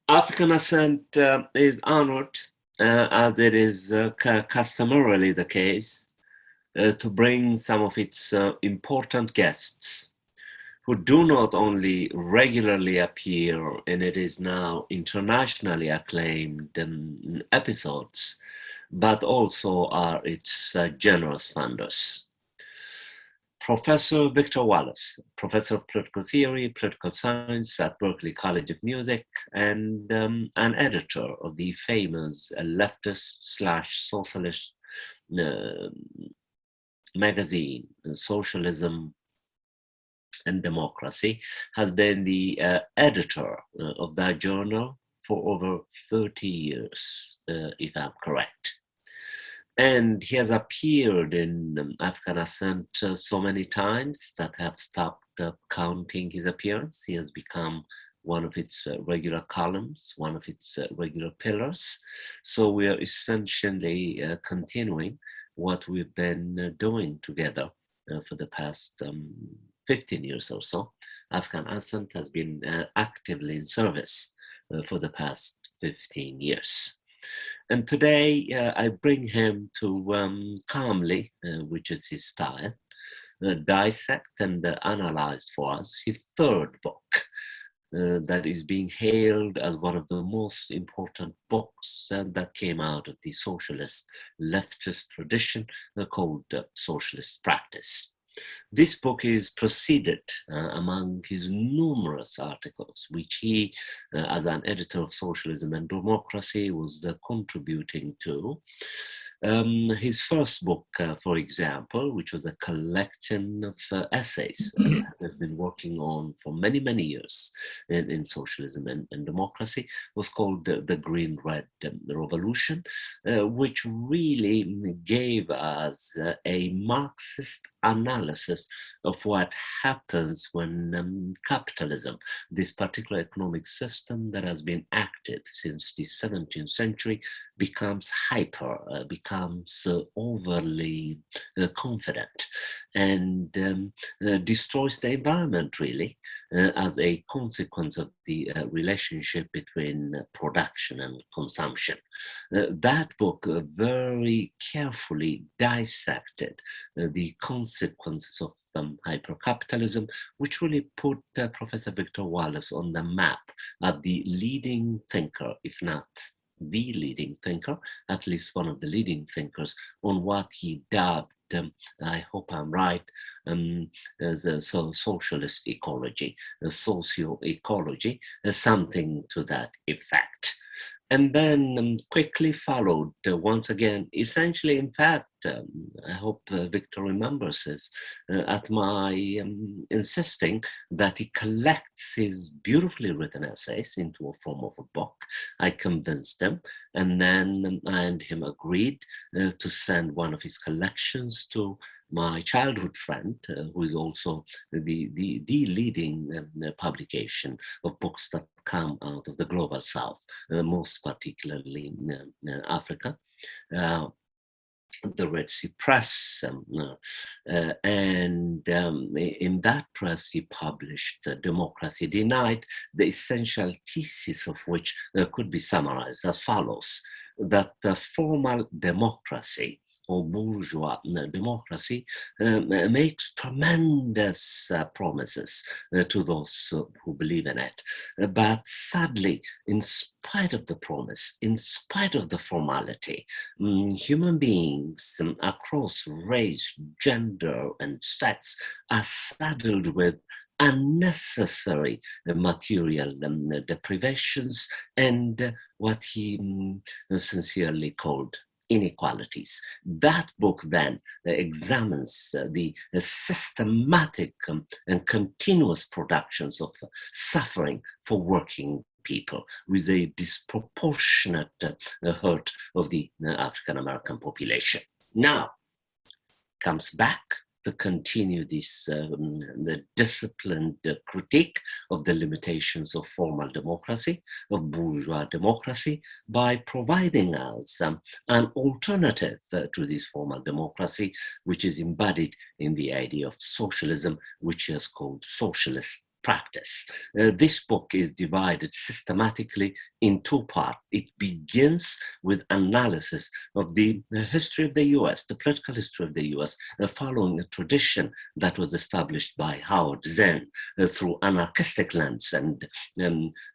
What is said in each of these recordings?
African Ascent is honored, as it is customarily the case, to bring some of its important guests who do not only regularly appear in it is now internationally acclaimed episodes, but also are its generous funders. Professor Victor Wallis, professor of political theory, political science at Berklee College of Music, and an editor of the famous leftist slash socialist uh, magazine, Socialism and Democracy, has been the editor of that journal for over 30 years, if I'm correct. And he has appeared in African Ascent so many times that I have stopped counting his appearance. He has become one of its regular columns, one of its regular pillars. So we are essentially continuing what we've been doing together for the past 15 years or so. African Ascent has been actively in service for the past 15 years. And today I bring him to calmly, which is his style, dissect and analyze for us his third book that is being hailed as one of the most important books that came out of the socialist leftist tradition called Socialist Practice. This book is preceded among his numerous articles, which he, as an editor of Socialism and Democracy, was contributing to. His first book, for example, which was a collection of essays that has been working on for many, many years in socialism and democracy, was called The Green Red Revolution, which really gave us a Marxist analysis of what happens when capitalism, this particular economic system that has been active since the 17th century, becomes becomes overly confident and destroys the environment, really, as a consequence of the relationship between production and consumption. That book very carefully dissected the consequences of hypercapitalism, which really put Professor Victor Wallis on the map as the leading thinker, if not the leading thinker, at least one of the leading thinkers, on what he dubbed, I hope I'm right, as a socialist ecology, a socio-ecology, something to that effect. And then quickly followed, once again, essentially, in fact, I hope Victor remembers this, at my insisting that he collects his beautifully written essays into a form of a book. I convinced him, and then I and him agreed to send one of his collections to my childhood friend, who is also the leading publication of books that come out of the global south, most particularly in Africa. The Red Sea Press, and in that press he published Democracy Denied, the essential thesis of which could be summarized as follows: that formal democracy or bourgeois democracy makes tremendous promises to those who believe in it. But sadly, in spite of the promise, in spite of the formality, human beings across race, gender, and sex are saddled with unnecessary material deprivations and what he sincerely called inequalities. That book then examines the systematic and continuous productions of suffering for working people, with a disproportionate hurt of the African American population. Now comes back to continue this the disciplined critique of the limitations of formal democracy, of bourgeois democracy, by providing us an alternative to this formal democracy, which is embodied in the idea of socialism, which is called socialist practice. This book is divided systematically in two parts. It begins with analysis of the history of the US, the political history of the US, following a tradition that was established by Howard Zinn through anarchistic lens. And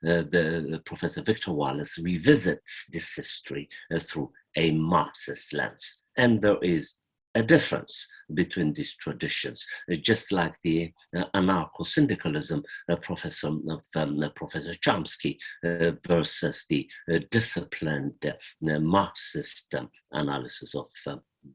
the Professor Victor Wallis revisits this history through a Marxist lens. And there is a difference between these traditions, just like the anarcho-syndicalism Professor Chomsky versus the disciplined Marxist analysis of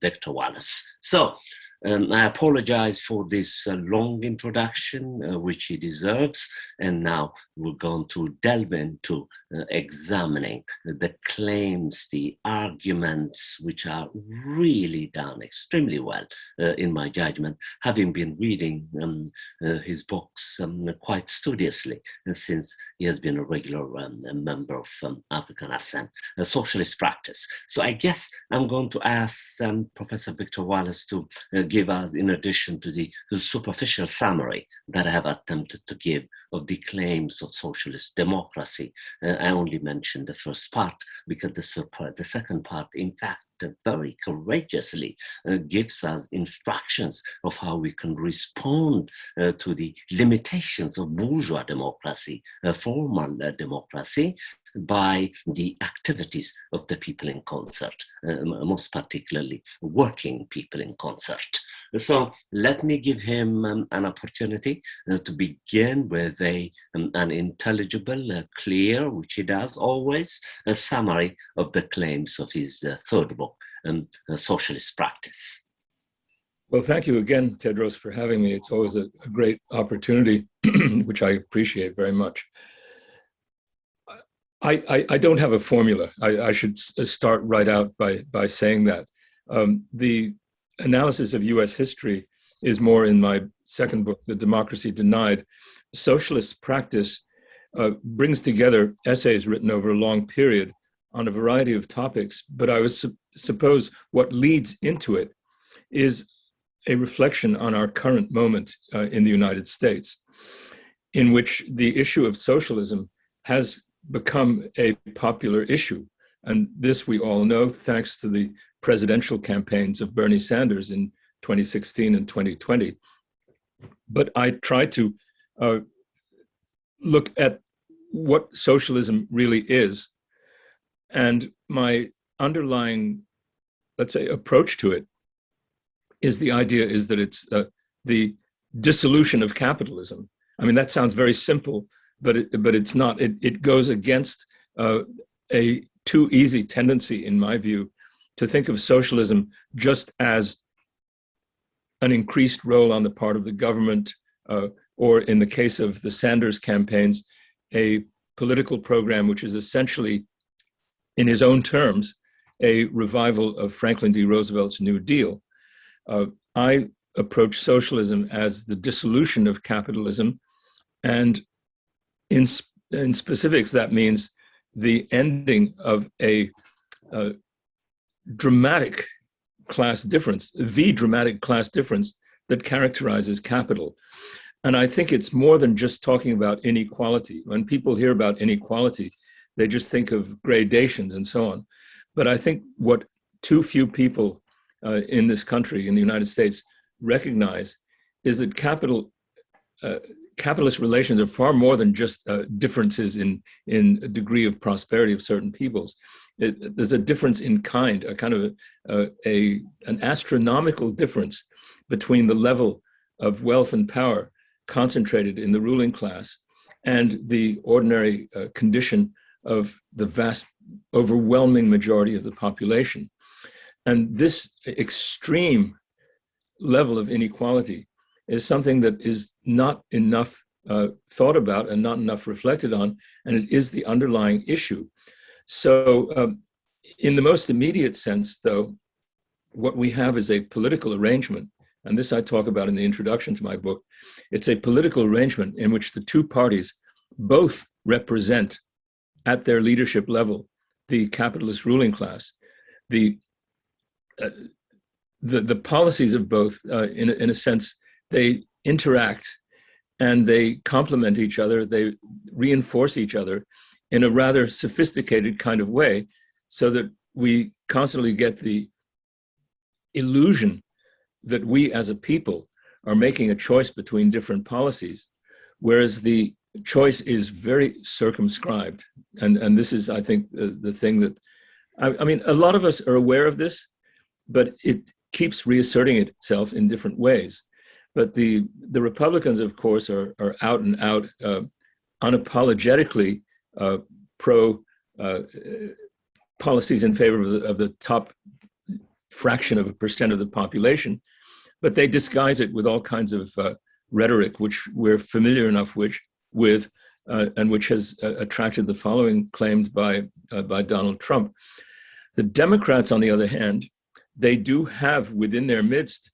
Victor Wallis. So I apologize for this long introduction, which he deserves. And now we're going to delve into examining the claims, the arguments, which are really done extremely well, in my judgment, having been reading his books quite studiously since he has been a regular member of African Ascent, a socialist practice. So I guess I'm going to ask Professor Victor Wallis to give us, in addition to the superficial summary that I have attempted to give of the claims of socialist democracy. I only mentioned the first part because the second part, in fact, very courageously gives us instructions of how we can respond to the limitations of bourgeois democracy, formal democracy, by the activities of the people in concert, most particularly working people in concert. So let me give him an opportunity to begin with an intelligible, clear, which he does always, a summary of the claims of his third book, Socialist Practice. Well, thank you again, Tedros, for having me. It's always a great opportunity, which I appreciate very much. I don't have a formula. I should start right out by saying that. The analysis of US history is more in my second book, The Democracy Denied. Socialist Practice brings together essays written over a long period on a variety of topics, but I would suppose what leads into it is a reflection on our current moment in the United States, in which the issue of socialism has become a popular issue. And this we all know thanks to the presidential campaigns of Bernie Sanders in 2016 and 2020. But I try to look at what socialism really is. And my underlying, let's say, approach to it is the idea is that it's the dissolution of capitalism. I mean, that sounds very simple, but it's not. It goes against a too easy tendency, in my view, to think of socialism just as an increased role on the part of the government, or in the case of the Sanders campaigns, a political program which is essentially, in his own terms, a revival of Franklin D. Roosevelt's New Deal. I approach socialism as the dissolution of capitalism, and in specifics, that means the ending of a dramatic class difference, the dramatic class difference that characterizes capital. And I think it's more than just talking about inequality. When people hear about inequality, they just think of gradations and so on. But I think what too few people in this country, in the United States, recognize is that capitalist relations are far more than just differences in a degree of prosperity of certain peoples. There's a difference in kind, a kind of an astronomical difference between the level of wealth and power concentrated in the ruling class and the ordinary condition of the vast, overwhelming majority of the population. And this extreme level of inequality is something that is not enough thought about and not enough reflected on, and it is the underlying issue. So in the most immediate sense, though, what we have is a political arrangement, and this I talk about in the introduction to my book. It's a political arrangement in which the two parties both represent, at their leadership level, the capitalist ruling class. The policies of both, in a sense, they interact and they complement each other, they reinforce each other in a rather sophisticated kind of way, so that we constantly get the illusion that we as a people are making a choice between different policies, whereas the choice is very circumscribed. And this is, I think, the thing that, I mean, a lot of us are aware of this, but it keeps reasserting itself in different ways. But the Republicans, of course, are out and out, unapologetically pro policies in favor of the top fraction of a percent of the population, but they disguise it with all kinds of rhetoric, which we're familiar enough with, and which has attracted the following claims by Donald Trump. The Democrats, on the other hand, they do have within their midst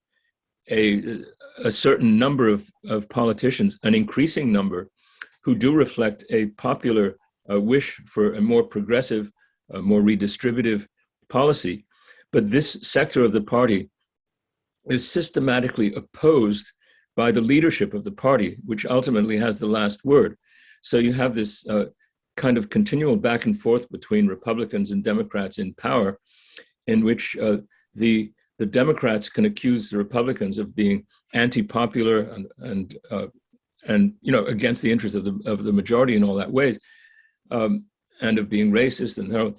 a certain number of politicians, an increasing number, who do reflect a popular wish for a more progressive, more redistributive policy. But this sector of the party is systematically opposed by the leadership of the party, which ultimately has the last word. So you have this kind of continual back and forth between Republicans and Democrats in power, in which the Democrats can accuse the Republicans of being anti-popular and against the interests of the majority in all that ways, and of being racist. And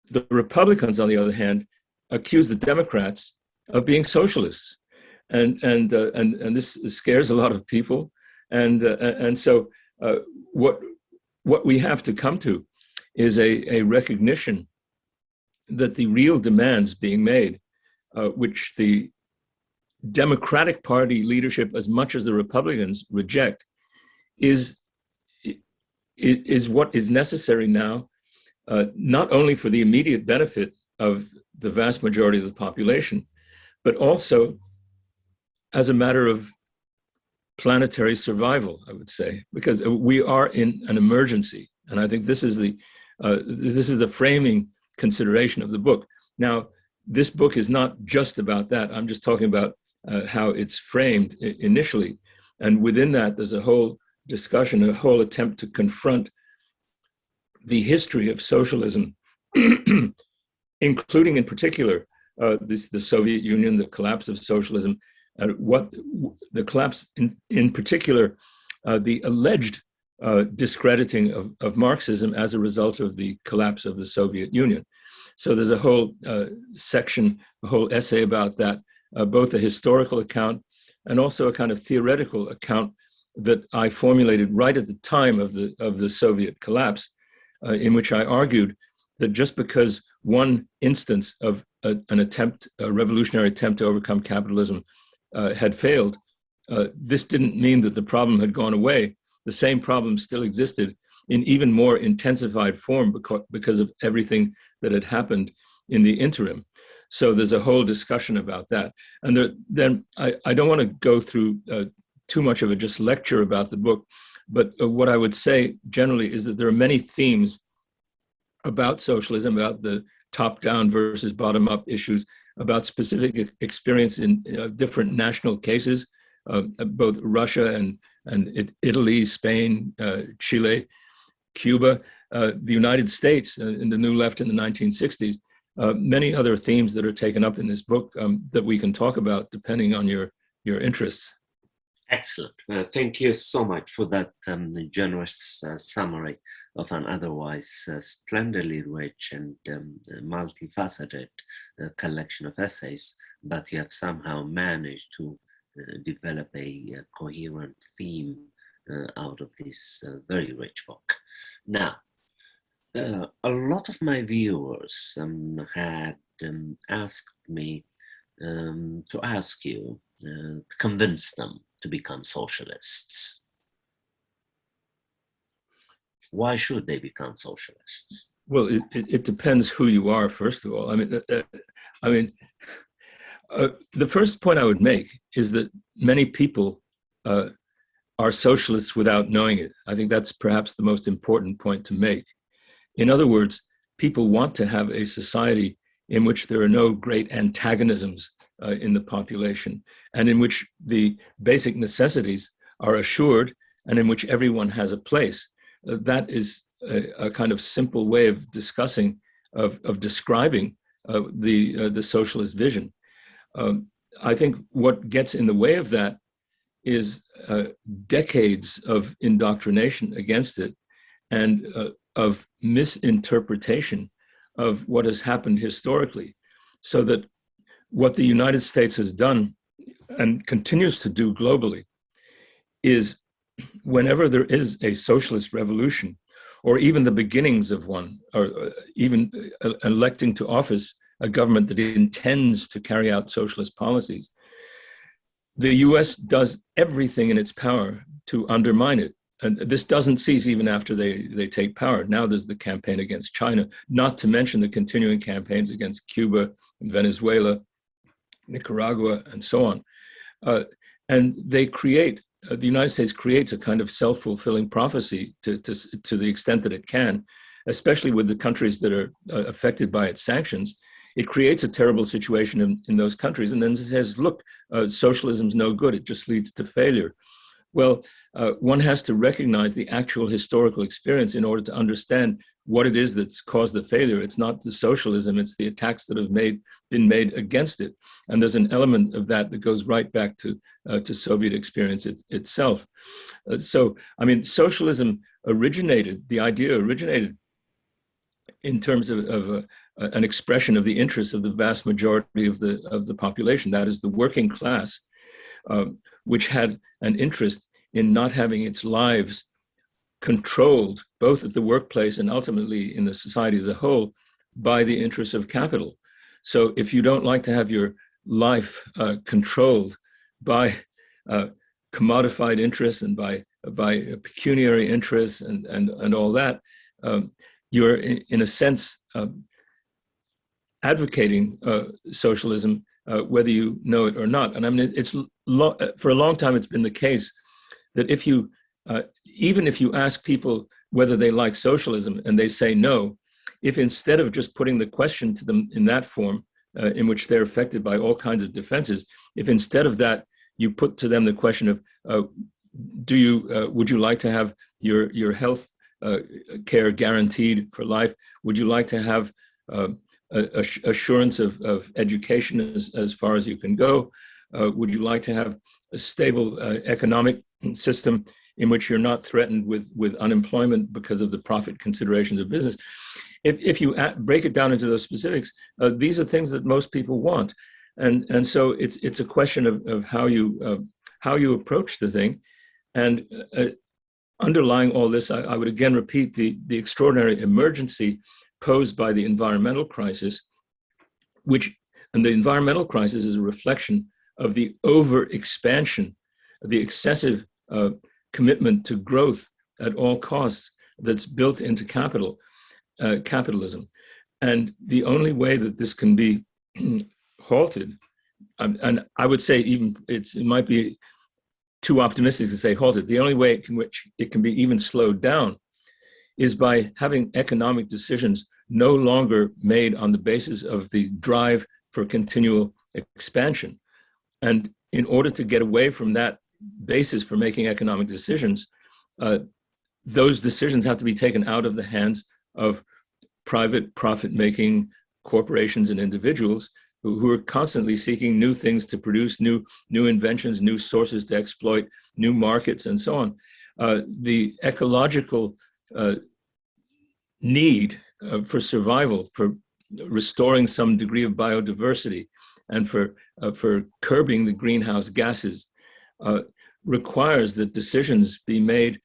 the Republicans, on the other hand, accuse the Democrats of being socialists, and this scares a lot of people. And so what we have to come to is a recognition that the real demands being made, which the Democratic Party leadership, as much as the Republicans, reject, is what is necessary now, not only for the immediate benefit of the vast majority of the population, but also as a matter of planetary survival, I would say, because we are in an emergency. And I think this is the framing consideration of the book. Now, this book is not just about that. I'm just talking about how it's framed initially. And within that, there's a whole discussion, a whole attempt to confront the history of socialism, including in particular the Soviet Union, the collapse of socialism, and what the collapse in particular, the alleged discrediting of Marxism as a result of the collapse of the Soviet Union. So there's a whole section, a whole essay about that, both a historical account and also a kind of theoretical account that I formulated right at the time of the Soviet collapse, in which I argued that just because one instance of a revolutionary attempt to overcome capitalism had failed, this didn't mean that the problem had gone away. The same problem still existed in even more intensified form because of everything that had happened in the interim. So there's a whole discussion about that. And then I don't want to go through too much of a just lecture about the book, but what I would say generally is that there are many themes about socialism, about the top-down versus bottom-up issues, about specific experience in different national cases, both Russia and Italy, Spain, Chile, Cuba, the United States, in the New Left in the 1960s, many other themes that are taken up in this book that we can talk about depending on your interests. Excellent. Thank you so much for that generous summary of an otherwise splendidly rich and multifaceted collection of essays, but you have somehow managed to develop a coherent theme out of this very rich book. Now, a lot of my viewers had asked me to ask you to convince them to become socialists. Why should they become socialists? Well, it depends who you are, first of all. I mean, the first point I would make is that many people are socialists without knowing it. I think that's perhaps the most important point to make. In other words, people want to have a society in which there are no great antagonisms in the population, and in which the basic necessities are assured and in which everyone has a place. That is a kind of simple way of discussing, of describing the socialist vision. I think what gets in the way of that is decades of indoctrination against it and of misinterpretation of what has happened historically, so that what the United States has done and continues to do globally is whenever there is a socialist revolution, or even the beginnings of one, or even electing to office a government that intends to carry out socialist policies, the US does everything in its power to undermine it. And this doesn't cease even after they take power. Now there's the campaign against China, not to mention the continuing campaigns against Cuba and Venezuela, Nicaragua, and so on. And they create, the United States creates a kind of self-fulfilling prophecy to the extent that it can, especially with the countries that are affected by its sanctions. It creates a terrible situation in those countries, and then says, look, socialism's no good, it just leads to failure. Well, one has to recognize the actual historical experience in order to understand what it is that's caused the failure. It's not the socialism, it's the attacks that have been made against it. And there's an element of that that goes right back to Soviet experience itself. So, I mean, socialism originated, the idea originated in terms of an expression of the interests of the vast majority of the population, that is the working class, which had an interest in not having its lives controlled, both at the workplace and ultimately in the society as a whole, by the interests of capital. So if you don't like to have your life controlled by commodified interests and by pecuniary interests and all that, you're in a sense advocating socialism, whether you know it or not. And I mean, for a long time, it's been the case that if you, even if you ask people whether they like socialism and they say no, if instead of just putting the question to them in that form, in which they're affected by all kinds of defenses, if instead of that, you put to them the question of, would you like to have your health care guaranteed for life? Would you like to have assurance of education as far as you can go? Would you like to have a stable economic system in which you're not threatened with unemployment because of the profit considerations of business? If you break it down into those specifics, these are things that most people want, and so it's a question of how you approach the thing, and underlying all this, I would again repeat the extraordinary emergency posed by the environmental crisis, and the environmental crisis is a reflection of the overexpansion, the excessive commitment to growth at all costs that's built into capitalism. And the only way that this can be halted, and I would say even it might be too optimistic to say halted, the only way in which it can be even slowed down is by having economic decisions no longer made on the basis of the drive for continual expansion. And in order to get away from that basis for making economic decisions, those decisions have to be taken out of the hands of private profit-making corporations and individuals who are constantly seeking new things to produce, new inventions, new sources to exploit, new markets, and so on. The ecological need for survival, for restoring some degree of biodiversity, and for curbing the greenhouse gases requires that decisions be made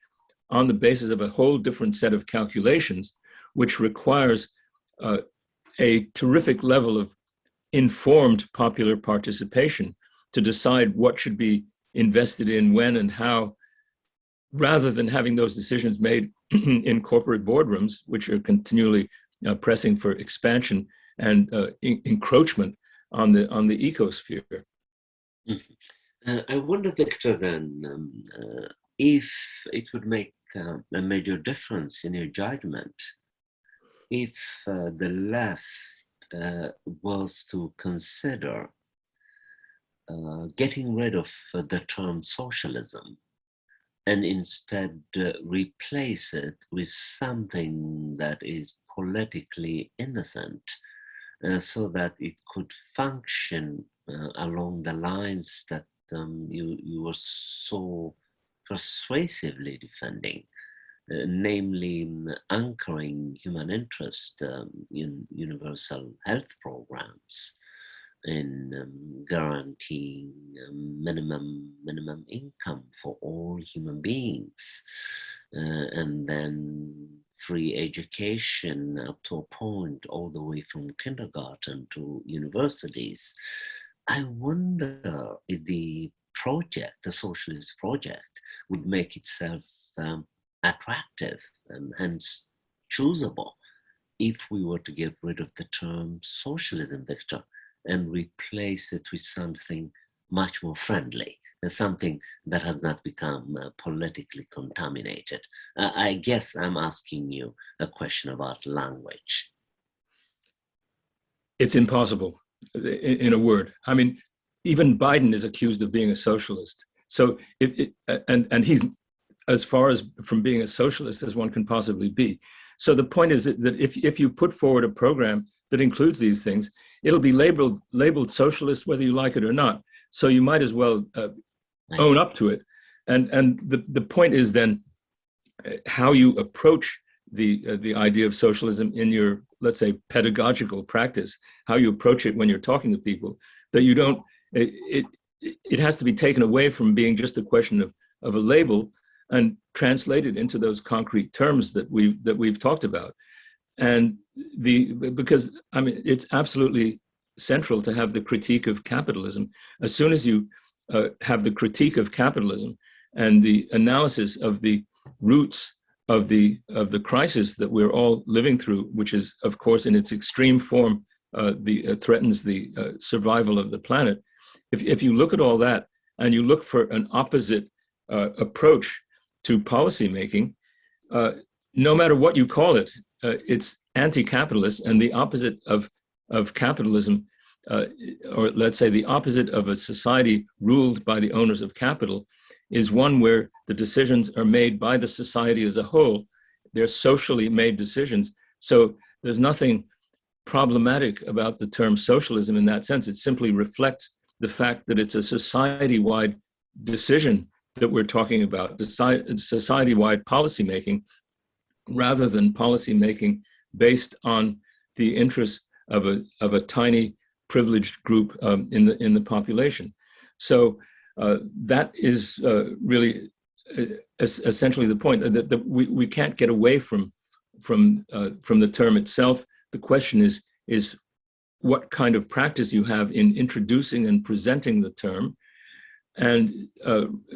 on the basis of a whole different set of calculations, which requires a terrific level of informed popular participation to decide what should be invested in, when, and how, rather than having those decisions made in corporate boardrooms, which are continually pressing for expansion and encroachment on the ecosphere. Mm-hmm. I wonder, Victor, then, if it would make a major difference in your judgment if the left was to consider getting rid of the term socialism and instead replace it with something that is politically innocent, so that it could function along the lines that you were so persuasively defending, namely anchoring human interest in universal health programs, in guaranteeing minimum income for all human beings, and then free education up to a point, all the way from kindergarten to universities. I wonder if the project, the socialist project, would make itself attractive and hence choosable if we were to get rid of the term socialism, Victor, and replace it with something much more friendly, something that has not become politically contaminated. I guess I'm asking you a question about language. It's impossible, in a word. I mean, even Biden is accused of being a socialist. So and he's as far as from being a socialist as one can possibly be. So the point is that if you put forward a program that includes these things, it'll be labeled socialist whether you like it or not. So you might as well own up to it. And the point is then how you approach the idea of socialism in your, let's say, pedagogical practice, how you approach it when you're talking to people, that you don't, it has to be taken away from being just a question of a label and translated into those concrete terms that we've talked about. And because I mean, it's absolutely central to have the critique of capitalism. As soon as you have the critique of capitalism and the analysis of the roots of the crisis that we're all living through, which is, of course, in its extreme form, threatens the survival of the planet. If you look at all that and you look for an opposite approach to policymaking, no matter what you call it, it's anti-capitalist, and the opposite of capitalism, or let's say the opposite of a society ruled by the owners of capital, is one where the decisions are made by the society as a whole. They're socially made decisions. So there's nothing problematic about the term socialism in that sense. It simply reflects the fact that it's a society-wide decision that we're talking about, society-wide policymaking, rather than policymaking based on the interests of a tiny privileged group in the population. So that is really essentially the point, that we can't get away from the term itself. The question is what kind of practice you have in introducing and presenting the term, and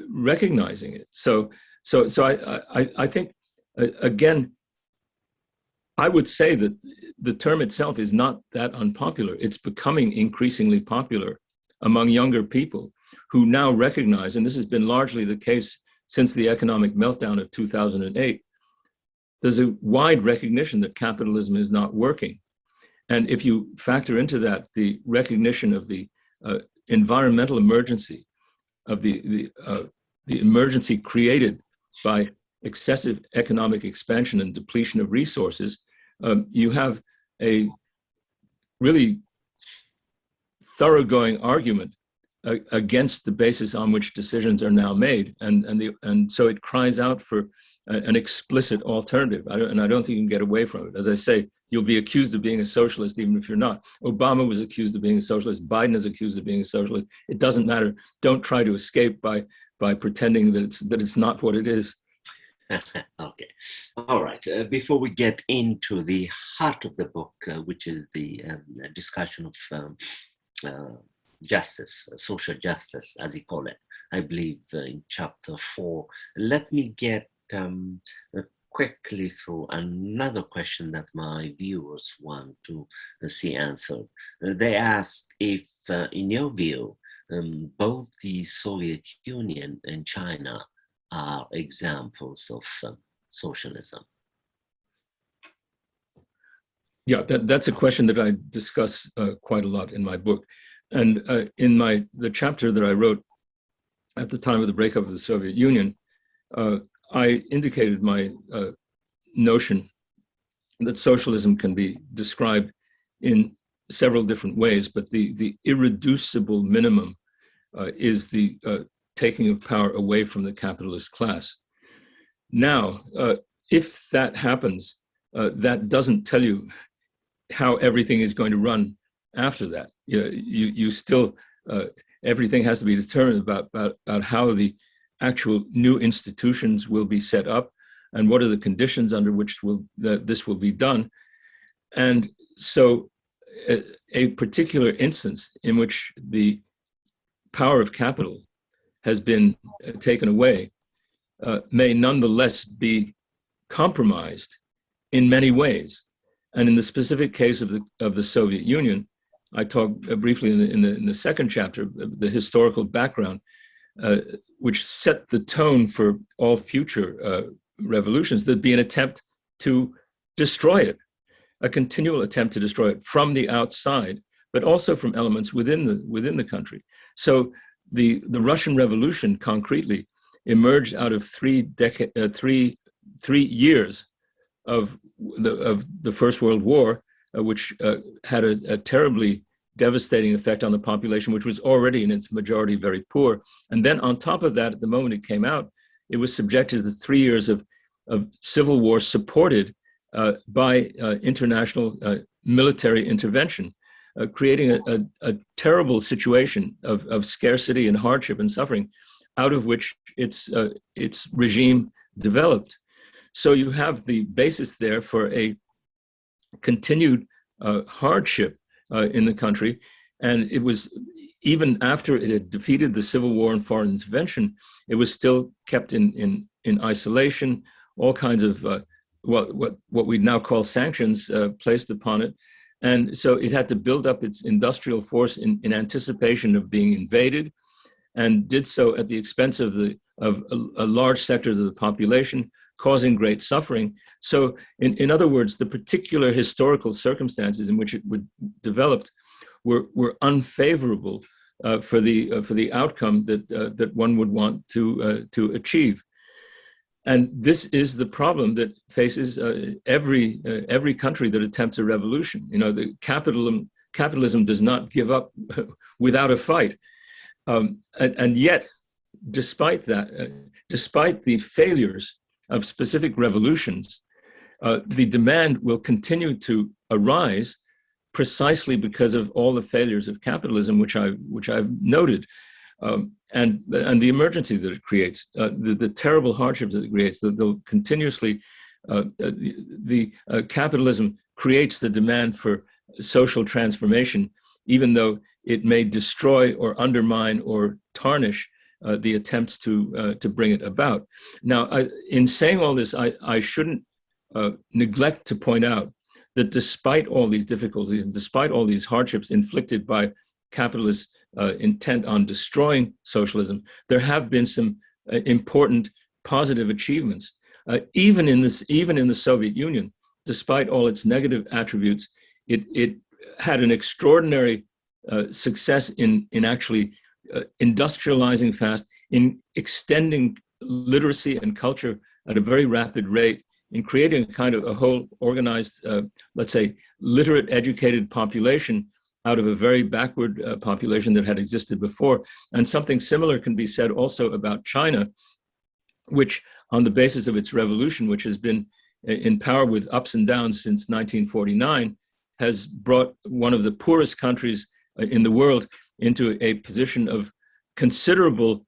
recognizing it. So I think, again, I would say that the term itself is not that unpopular. It's becoming increasingly popular among younger people who now recognize, and this has been largely the case since the economic meltdown of 2008, there's a wide recognition that capitalism is not working. And if you factor into that the recognition of the environmental emergency, of the emergency created by excessive economic expansion and depletion of resources, you have a really thoroughgoing argument against the basis on which decisions are now made, and so it cries out for an explicit alternative. And I don't think you can get away from it. As I say, you'll be accused of being a socialist even if you're not. Obama was accused of being a socialist. Biden is accused of being a socialist. It doesn't matter. Don't try to escape by pretending that it's not what it is. Okay, all right. Before we get into the heart of the book, which is the discussion of justice, social justice, as you call it, I believe in chapter 4, let me get quickly through another question that my viewers want to see answered. They asked if, in your view, both the Soviet Union and China are examples of socialism. Yeah, that's a question that I discuss quite a lot in my book. And in the chapter that I wrote at the time of the breakup of the Soviet Union, I indicated my notion that socialism can be described in several different ways, but the irreducible minimum is the taking of power away from the capitalist class. Now, if that happens, that doesn't tell you how everything is going to run after that. You still, everything has to be determined about how the actual new institutions will be set up and what are the conditions under which this will be done. And so a particular instance in which the power of capital has been taken away may nonetheless be compromised in many ways. And in the specific case of the Soviet Union, I talked briefly in the second chapter, the historical background, which set the tone for all future revolutions. There'd be an attempt to destroy it, a continual attempt to destroy it from the outside, but also from elements within the country. So the Russian Revolution concretely emerged out of 3 years of the First World War, which had a terribly devastating effect on the population, which was already in its majority very poor. And then on top of that, at the moment it came out, it was subjected to 3 years of civil war supported by international military intervention, creating a terrible situation of scarcity and hardship and suffering, out of which its regime developed. So you have the basis there for a continued hardship in the country. And it was, even after it had defeated the civil war and foreign intervention, it was still kept in isolation, all kinds of what we now call sanctions placed upon it. And so it had to build up its industrial force in anticipation of being invaded, and did so at the expense of a large sector of the population, causing great suffering. So in other words, the particular historical circumstances in which it would developed were unfavorable for the outcome that one would want to achieve. And this is the problem that faces every country that attempts a revolution. The capitalism does not give up without a fight. And yet, despite that, despite the failures of specific revolutions, the demand will continue to arise precisely because of all the failures of capitalism, which I've noted, and the emergency that it creates, the terrible hardships that it creates. They'll continuously, capitalism creates the demand for social transformation, even though it may destroy or undermine or tarnish the attempts to bring it about. Now, in saying all this, I shouldn't neglect to point out that despite all these difficulties and despite all these hardships inflicted by capitalists' intent on destroying socialism, there have been some important positive achievements. Even in the Soviet Union, despite all its negative attributes, it had an extraordinary success in actually industrializing fast, in extending literacy and culture at a very rapid rate, in creating kind of a whole organized, let's say, literate, educated population out of a very backward population that had existed before. And something similar can be said also about China, which on the basis of its revolution, which has been in power with ups and downs since 1949, has brought one of the poorest countries in the world into a position of considerable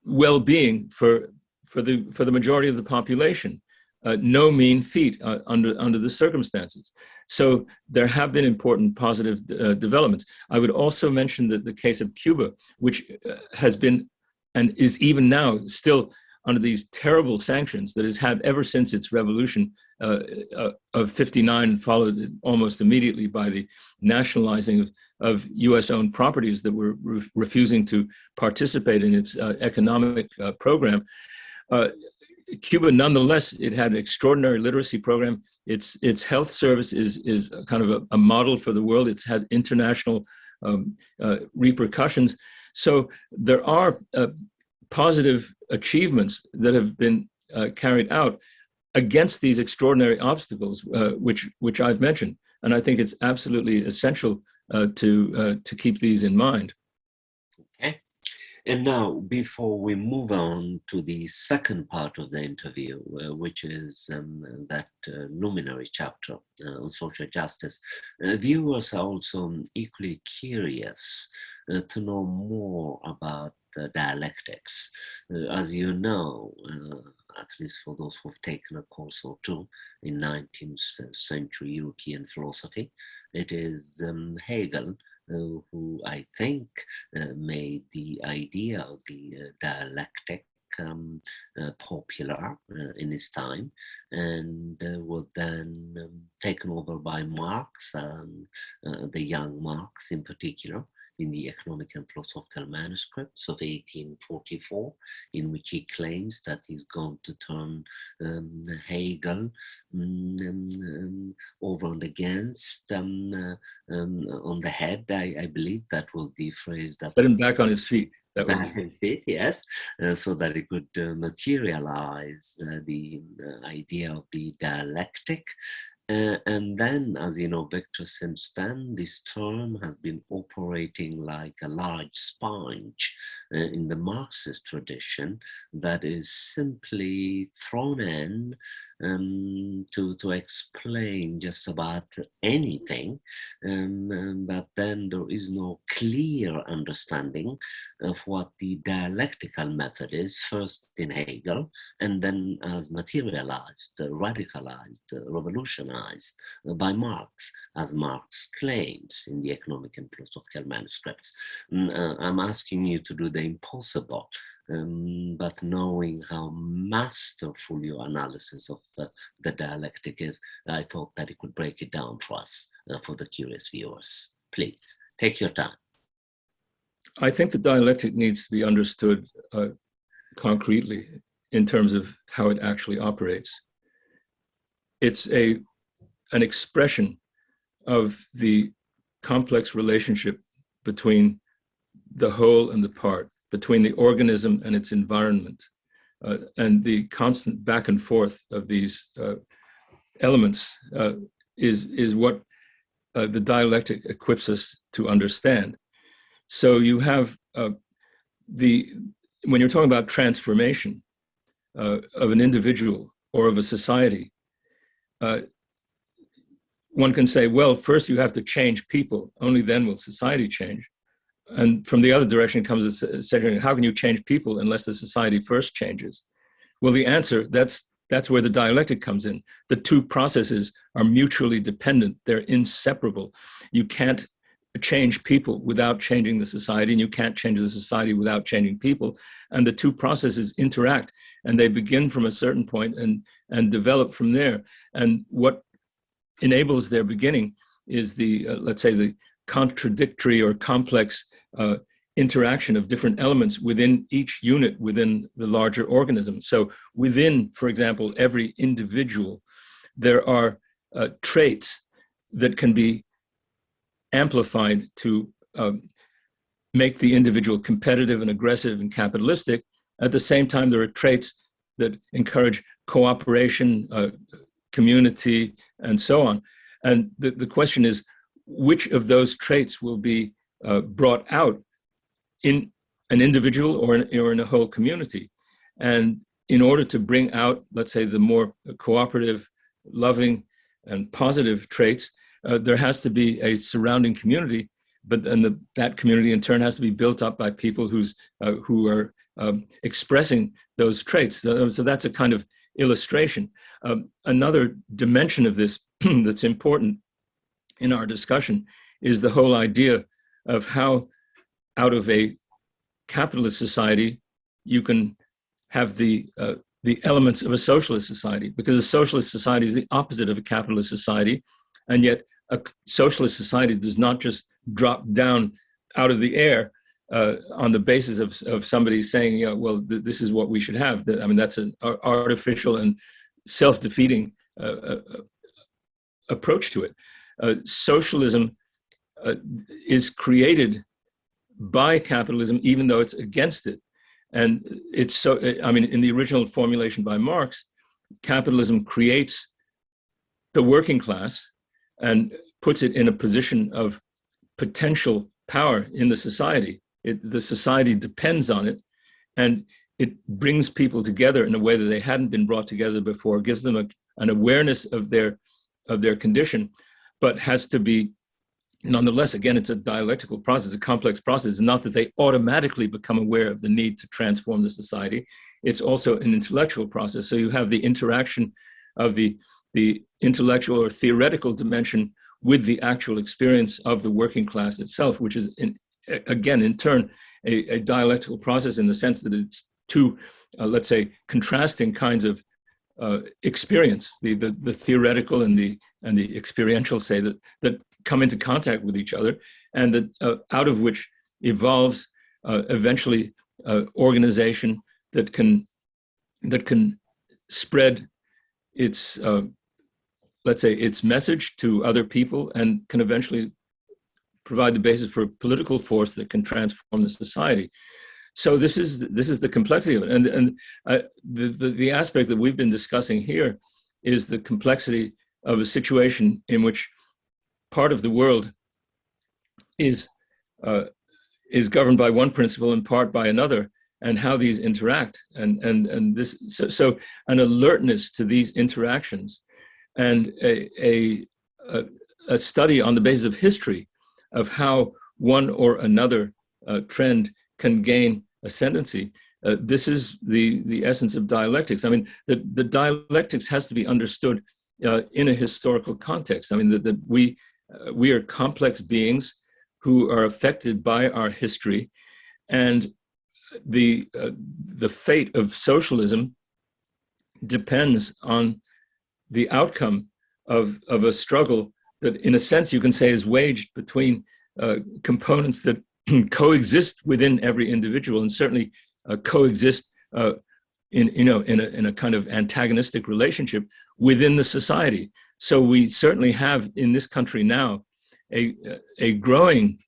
well-being for the majority of the population. No mean feat under the circumstances. So there have been important positive developments. I would also mention that the case of Cuba, which has been and is even now still under these terrible sanctions that has had ever since its revolution of '59, followed almost immediately by the nationalizing of US-owned properties that were refusing to participate in its economic program. Cuba, nonetheless, it had an extraordinary literacy program. Its health service is kind of a model for the world. It's had international repercussions. So there are positive achievements that have been carried out against these extraordinary obstacles, which I've mentioned. And I think it's absolutely essential to keep these in mind. Okay. And now, before we move on to the second part of the interview, which is that luminary chapter on social justice, viewers are also equally curious to know more about dialectics. As you know, at least for those who've taken a course or two in 19th century European philosophy, it is Hegel who I think made the idea of the dialectic popular in his time, and was then taken over by Marx, the young Marx in particular, in the Economic and Philosophical Manuscripts of 1844, in which he claims that he's going to turn Hegel over and against on the head. I believe that was the phrase that... Set him back on his feet. That was it, yes, so that it could materialize the idea of the dialectic. And then, as you know, Victor, since then, this term has been operating like a large sponge in the Marxist tradition that is simply thrown in to explain just about anything, but then there is no clear understanding of what the dialectical method is, first in Hegel, and then as materialized, radicalized, revolutionized by Marx, as Marx claims in the Economic and Philosophical Manuscripts. I'm asking you to do the impossible, but knowing how masterful your analysis of the dialectic is, I thought that it could break it down for us, for the curious viewers. Please, take your time. I think the dialectic needs to be understood concretely in terms of how it actually operates. It's an expression of the complex relationship between the whole and the part, between the organism and its environment, and the constant back and forth of these elements is what the dialectic equips us to understand. So you have when you're talking about transformation of an individual or of a society, one can say, well, first you have to change people, only then will society change. And from the other direction comes a saying, how can you change people unless the society first changes? Well, the answer, that's where the dialectic comes in. The two processes are mutually dependent. They're inseparable. You can't change people without changing the society, and you can't change the society without changing people. And the two processes interact, and they begin from a certain point and develop from there. And what enables their beginning is the, let's say, the contradictory or complex interaction of different elements within each unit within the larger organism. So within, for example, every individual, there are traits that can be amplified to make the individual competitive and aggressive and capitalistic. At the same time, there are traits that encourage cooperation, community, and so on. And the question is, which of those traits will be brought out in an individual or in a whole community? And in order to bring out, let's say, the more cooperative, loving, and positive traits, there has to be a surrounding community, but then that community in turn has to be built up by people who are expressing those traits. So that's a kind of illustration. Another dimension of this that's important in our discussion is the whole idea of how out of a capitalist society you can have the elements of a socialist society, because a socialist society is the opposite of a capitalist society, and yet a socialist society does not just drop down out of the air on the basis of somebody saying, well, this is what we should have. I mean, that's an artificial and self-defeating approach to it. Socialism is created by capitalism, even though it's against it. And it's so, I mean, in the original formulation by Marx, capitalism creates the working class and puts it in a position of potential power in the society. The society depends on it, and it brings people together in a way that they hadn't been brought together before, gives them an awareness of their condition, but has to be, nonetheless, again, it's a dialectical process, a complex process. It's not that they automatically become aware of the need to transform the society. It's also an intellectual process. So you have the interaction of the intellectual or theoretical dimension with the actual experience of the working class itself, which is, again, in turn, a dialectical process in the sense that it's two, let's say, contrasting kinds of experience, the theoretical and the experiential, say, that come into contact with each other, and that out of which evolves eventually organization that can spread its let's say its message to other people, and can eventually provide the basis for a political force that can transform the society. So this is the complexity of it, and the aspect that we've been discussing here is the complexity of a situation in which part of the world is governed by one principle and part by another, and how these interact, and this so an alertness to these interactions, and a study on the basis of history of how one or another trend can gain ascendancy. This is the essence of dialectics. I mean, the dialectics has to be understood in a historical context. I mean, that we are complex beings who are affected by our history, and the fate of socialism depends on the outcome of a struggle that, in a sense, you can say is waged between components that coexist within every individual, and certainly coexist in a kind of antagonistic relationship within the society. So we certainly have in this country now a growing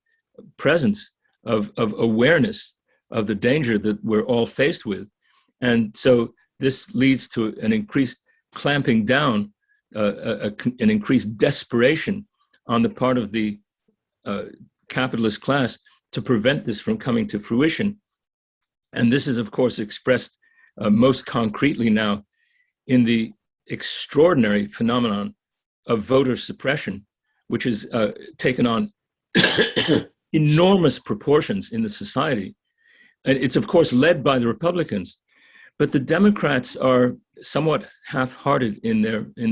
presence of awareness of the danger that we're all faced with, and so this leads to an increased clamping down, an increased desperation on the part of the capitalist class to prevent this from coming to fruition. And this is, of course, expressed most concretely now in the extraordinary phenomenon of voter suppression, which has taken on enormous proportions in the society. And it's, of course, led by the Republicans, but the Democrats are somewhat half-hearted in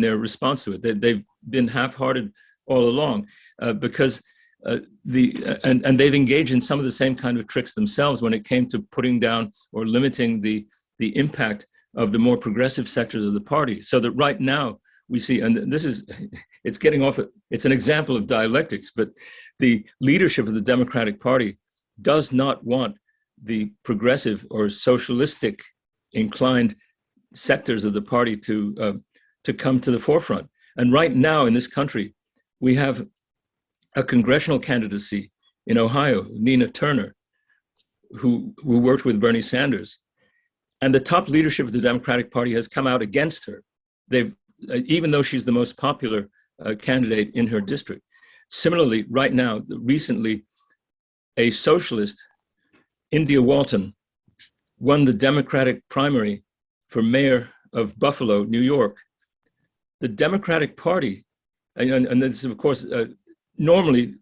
their response to it. They've been half-hearted all along because and they've engaged in some of the same kind of tricks themselves when it came to putting down or limiting the impact of the more progressive sectors of the party. So that right now we see, and this is, it's getting off, it's an example of dialectics, but the leadership of the Democratic Party does not want the progressive or socialistic inclined sectors of the party to come to the forefront. And right now in this country, we have a congressional candidacy in Ohio, Nina Turner, who worked with Bernie Sanders. And the top leadership of the Democratic Party has come out against her. They've, even though she's the most popular candidate in her district. Similarly, right now, recently, a socialist, India Walton, won the Democratic primary for mayor of Buffalo, New York. The Democratic Party, and this is, of course, normally,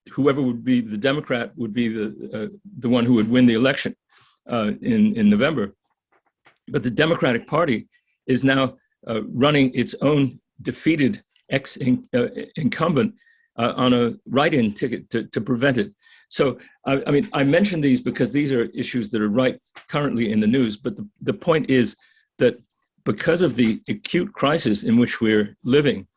whoever would be the Democrat would be the one who would win the election in November. But the Democratic Party is now running its own defeated ex-incumbent on a write-in ticket to prevent it. So, I mean, I mention these because these are issues that are right currently in the news, but the point is that because of the acute crisis in which we're living,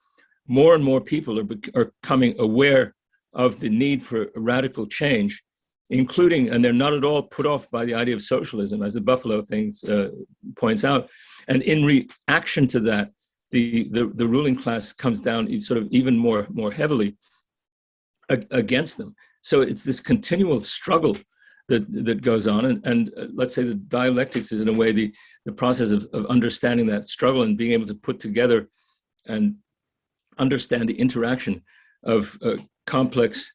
more and more people are becoming aware of the need for radical change, including, and they're not at all put off by the idea of socialism, as the Buffalo things points out. And in reaction to that, the ruling class comes down sort of even more heavily against them. So it's this continual struggle that goes on. And let's say the dialectics is in a way the process of understanding that struggle and being able to put together and understand the interaction of complex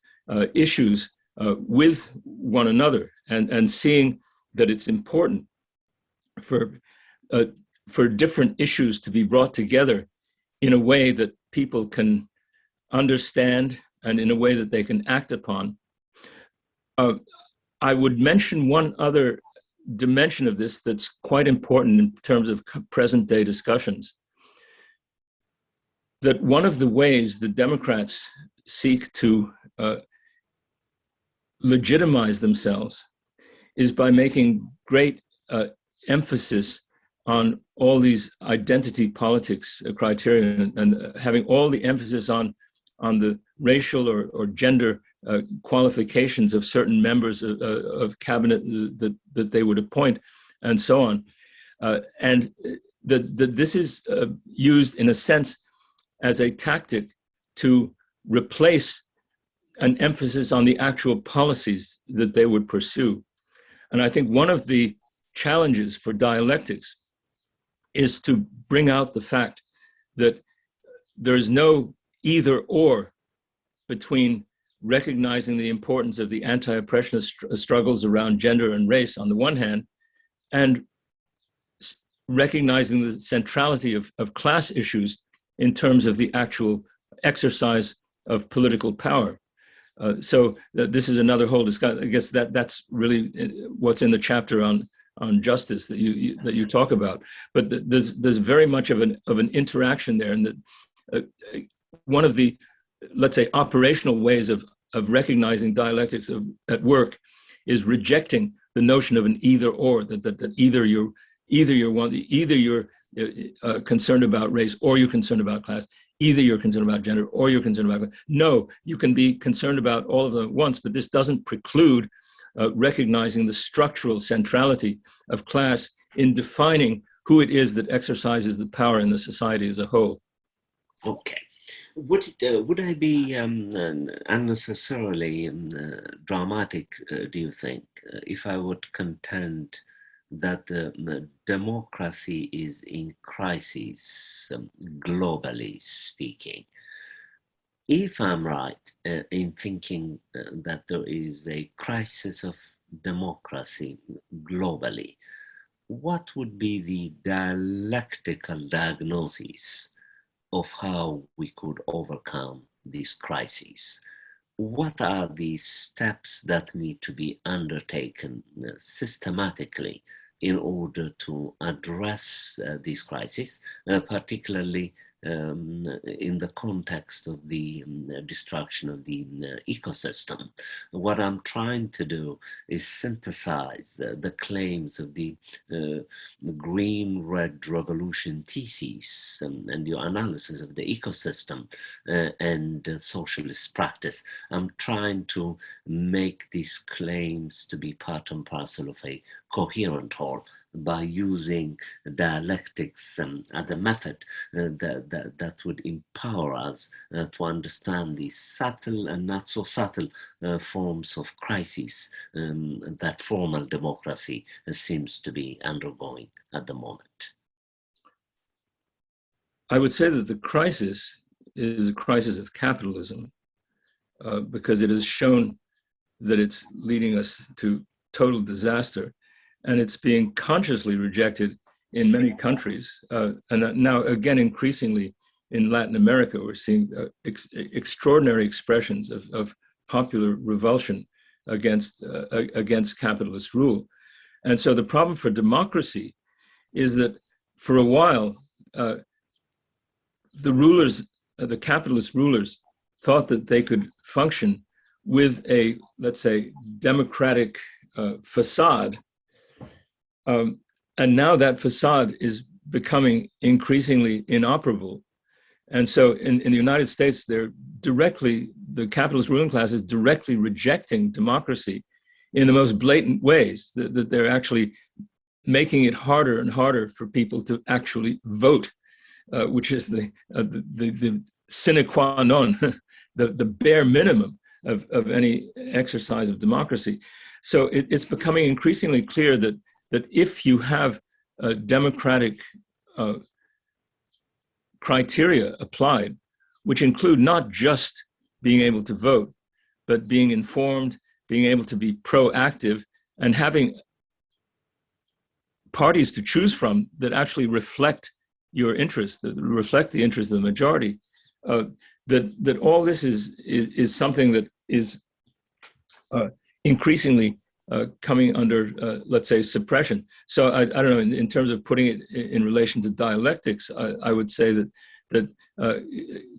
issues with one another, and seeing that it's important for different issues to be brought together in a way that people can understand and in a way that they can act upon. I would mention one other dimension of this that's quite important in terms of present day discussions. That one of the ways the Democrats seek to legitimize themselves is by making great emphasis on all these identity politics criteria, and having all the emphasis on the racial or gender qualifications of certain members of cabinet that they would appoint, and so on. And this is used in a sense as a tactic to replace an emphasis on the actual policies that they would pursue. And I think one of the challenges for dialectics is to bring out the fact that there's no either or between recognizing the importance of the anti-oppressionist struggles around gender and race on the one hand, and recognizing the centrality of class issues in terms of the actual exercise of political power. So this is another whole discussion. I guess that's really what's in the chapter on justice that you talk about. But there's very much of an interaction there, and that one of the, let's say, operational ways of recognizing dialectics at work is rejecting the notion of an either or, that either you're concerned about race or you're concerned about class, either you're concerned about gender or you're concerned about class. No, you can be concerned about all of them at once, but this doesn't preclude recognizing the structural centrality of class in defining who it is that exercises the power in the society as a whole. Okay. Would I be unnecessarily dramatic, do you think, if I would contend that democracy is in crisis, globally speaking? If I'm right in thinking that there is a crisis of democracy globally, what would be the dialectical diagnosis of how we could overcome this crisis? What are the steps that need to be undertaken systematically in order to address this crisis, particularly in the context of the destruction of the ecosystem? What I'm trying to do is synthesize the claims of the green-red revolution thesis and your analysis of the ecosystem and socialist practice. I'm trying to make these claims to be part and parcel of a coherent whole by using dialectics as a method that would empower us to understand the subtle and not so subtle forms of crisis that formal democracy seems to be undergoing at the moment. I would say that the crisis is a crisis of capitalism because it has shown that it's leading us to total disaster. And it's being consciously rejected in many countries. And now, again, increasingly in Latin America, we're seeing extraordinary expressions of popular revulsion against capitalist rule. And so the problem for democracy is that for a while, the rulers, the capitalist rulers, thought that they could function with a, let's say, democratic facade. And now that facade is becoming increasingly inoperable. And so in the United States, the capitalist ruling class is directly rejecting democracy in the most blatant ways, that they're actually making it harder and harder for people to actually vote, which is the sine qua non, the bare minimum of any exercise of democracy. So it's becoming increasingly clear that if you have democratic criteria applied, which include not just being able to vote, but being informed, being able to be proactive, and having parties to choose from that actually reflect your interests, that reflect the interests of the majority, that all this is something that is increasingly coming under, let's say, suppression. So I don't know, in terms of putting it in relation to dialectics, I would say that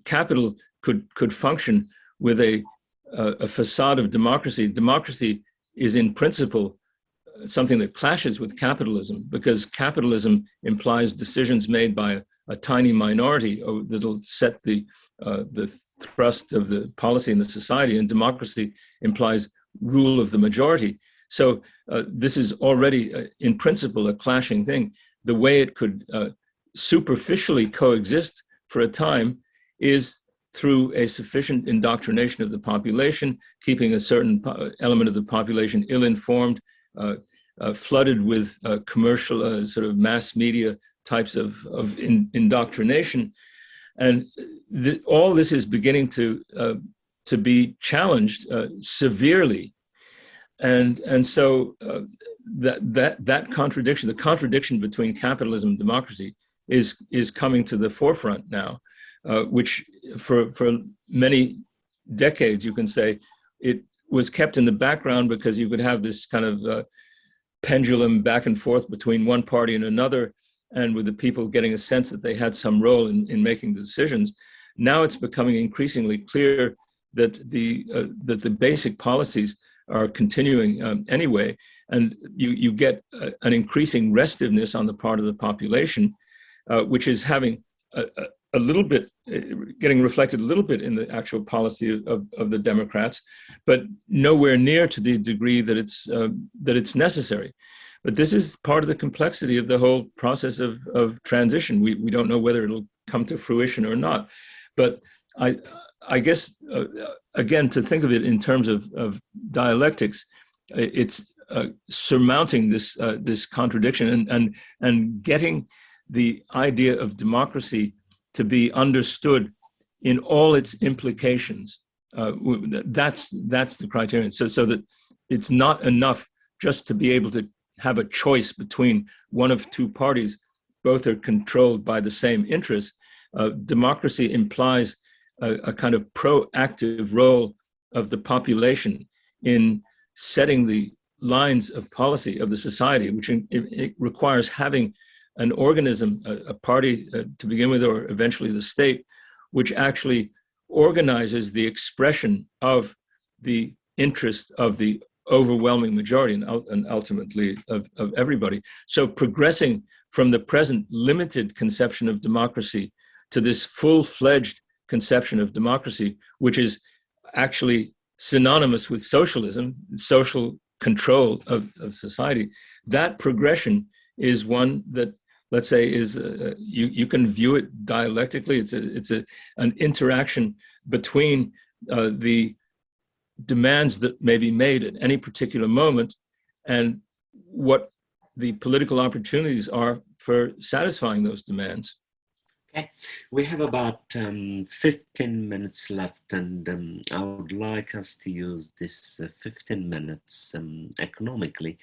capital could function with a facade of democracy. Democracy is in principle something that clashes with capitalism, because capitalism implies decisions made by a tiny minority that'll set the thrust of the policy in the society, and democracy implies rule of the majority. So this is already, in principle, a clashing thing. The way it could superficially coexist for a time is through a sufficient indoctrination of the population, keeping a certain element of the population ill-informed, flooded with commercial sort of mass media types of indoctrination. And all this is beginning to be challenged severely. And so that contradiction, the contradiction between capitalism and democracy is coming to the forefront now, which for many decades, you can say, it was kept in the background because you could have this kind of pendulum back and forth between one party and another, and with the people getting a sense that they had some role in making the decisions. Now it's becoming increasingly clear that the basic policies are continuing anyway, and you get an increasing restiveness on the part of the population, which is having a little bit, getting reflected a little bit in the actual policy of the Democrats, but nowhere near to the degree that it's necessary. But this is part of the complexity of the whole process of transition. We don't know whether it'll come to fruition or not. But I guess, again, to think of it in terms of dialectics, it's surmounting this contradiction and getting the idea of democracy to be understood in all its implications. That's the criterion. So that it's not enough just to be able to have a choice between one of two parties. Both are controlled by the same interests. Democracy implies a kind of proactive role of the population in setting the lines of policy of the society, which it requires having an organism, a party to begin with, or eventually the state, which actually organizes the expression of the interest of the overwhelming majority and ultimately of everybody. So progressing from the present limited conception of democracy to this full-fledged conception of democracy, which is actually synonymous with socialism, social control of society, that progression is one that, let's say, is you can view it dialectically. It's an interaction between the demands that may be made at any particular moment and what the political opportunities are for satisfying those demands. Okay, we have about 15 minutes left, and I would like us to use this 15 minutes economically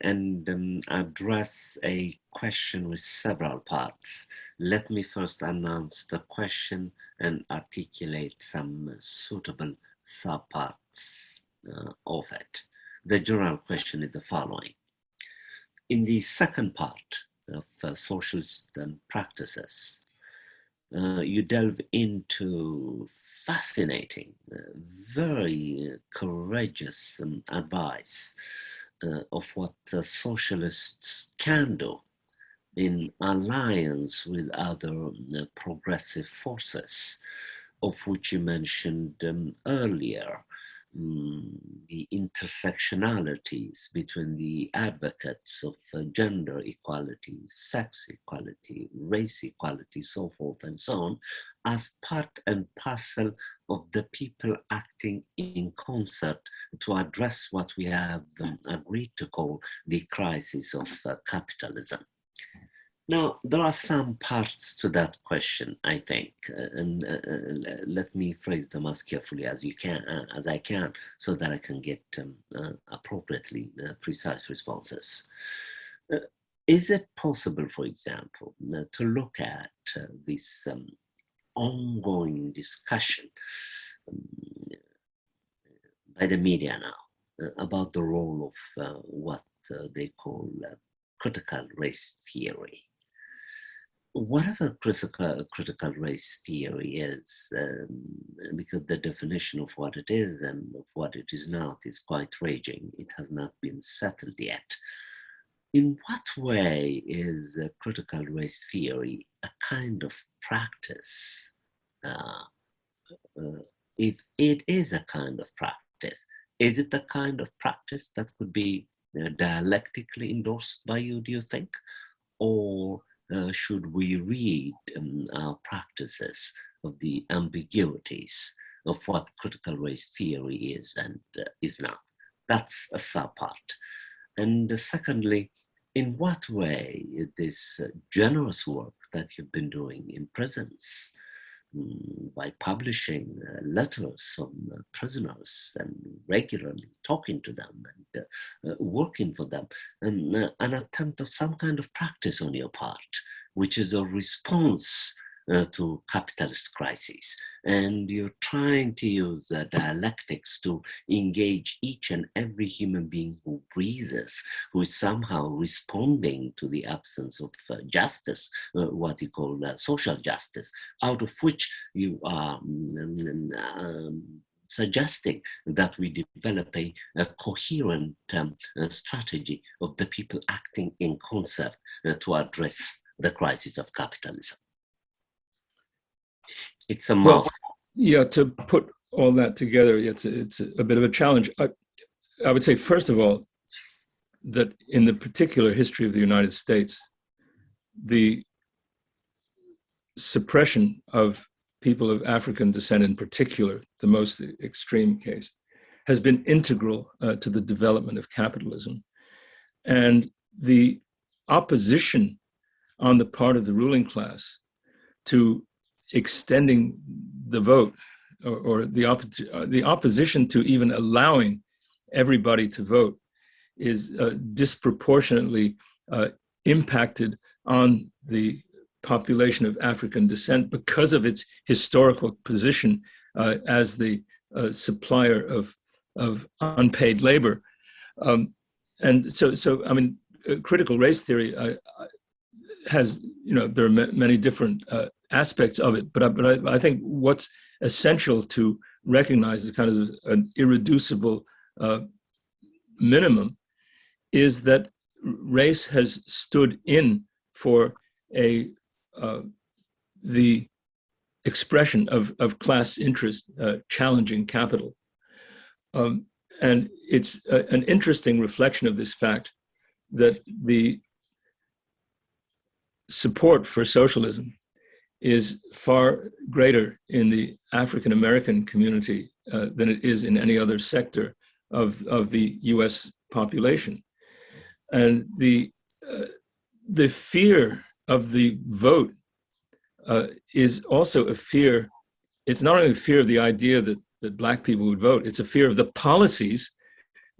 and address a question with several parts. Let me first announce the question and articulate some suitable subparts of it. The general question is the following. In the second part of socialist practices, you delve into fascinating, very courageous advice of what the socialists can do in alliance with other progressive forces, of which you mentioned earlier the intersectionalities between the advocates of gender equality, sex equality, race equality, so forth and so on, as part and parcel of the people acting in concert to address what we have agreed to call the crisis of capitalism. Now, there are some parts to that question, I think, and let me phrase them as carefully as I can, so that I can get appropriately precise responses. Is it possible, for example, to look at this ongoing discussion by the media now about the role of what they call critical race theory? Whatever critical race theory is, because the definition of what it is and of what it is not is quite raging, it has not been settled yet. In what way is critical race theory a kind of practice? If it is a kind of practice, is it a kind of practice that could be dialectically endorsed by you, do you think? Or should we read our practices of the ambiguities of what critical race theory is and is not? That's a sub part. And secondly, in what way this generous work that you've been doing in prisons, by publishing letters from prisoners and regularly talking to them and working for them, and an attempt of some kind of practice on your part, which is a response to capitalist crises. And you're trying to use dialectics to engage each and every human being who breathes, who is somehow responding to the absence of justice, what you call social justice, out of which you are suggesting that we develop a coherent strategy of the people acting in concert to address the crisis of capitalism. It's a mouthful. Yeah, to put all that together, it's a bit of a challenge. I would say, first of all, that in the particular history of the United States, the suppression of people of African descent in particular, the most extreme case, has been integral to the development of capitalism. And the opposition on the part of the ruling class to extending the vote, or the opposition to even allowing everybody to vote, is disproportionately impacted on the population of African descent because of its historical position as the supplier of unpaid labor. And so I mean, critical race theory has, there are many different aspects of it, but I think what's essential to recognize is kind of an irreducible minimum is that race has stood in for the expression of class interest challenging capital. And it's an interesting reflection of this fact that the support for socialism is far greater in the African American community than it is in any other sector of the US population. And the fear of the vote is also a fear. It's not only a fear of the idea that Black people would vote, it's a fear of the policies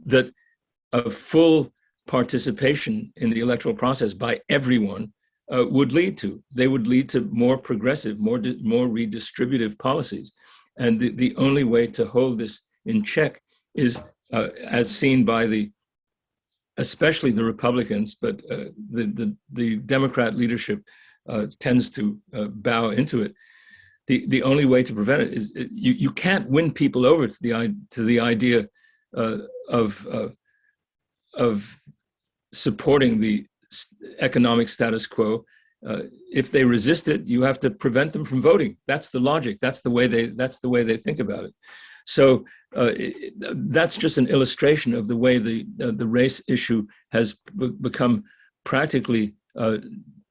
that a full participation in the electoral process by everyone would lead to. They would lead to more progressive, more redistributive policies. And the only way to hold this in check is, as seen by especially the Republicans, but the Democrat leadership tends to bow into it. The only way to prevent it is you can't win people over to the idea of supporting the economic status quo. If they resist it, you have to prevent them from voting. That's the logic. That's the way they think about it. So that's just an illustration of the way the race issue has become practically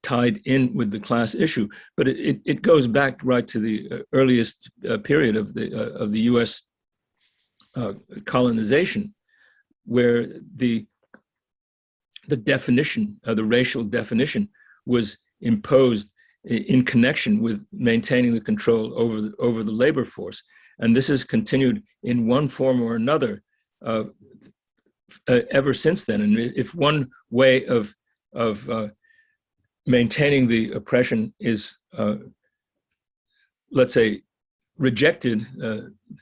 tied in with the class issue. But it goes back right to the earliest period of the U.S. Colonization, where the definition, the racial definition, was imposed in connection with maintaining the control over the labor force. And this has continued in one form or another ever since then. And if one way of maintaining the oppression is, let's say, rejected,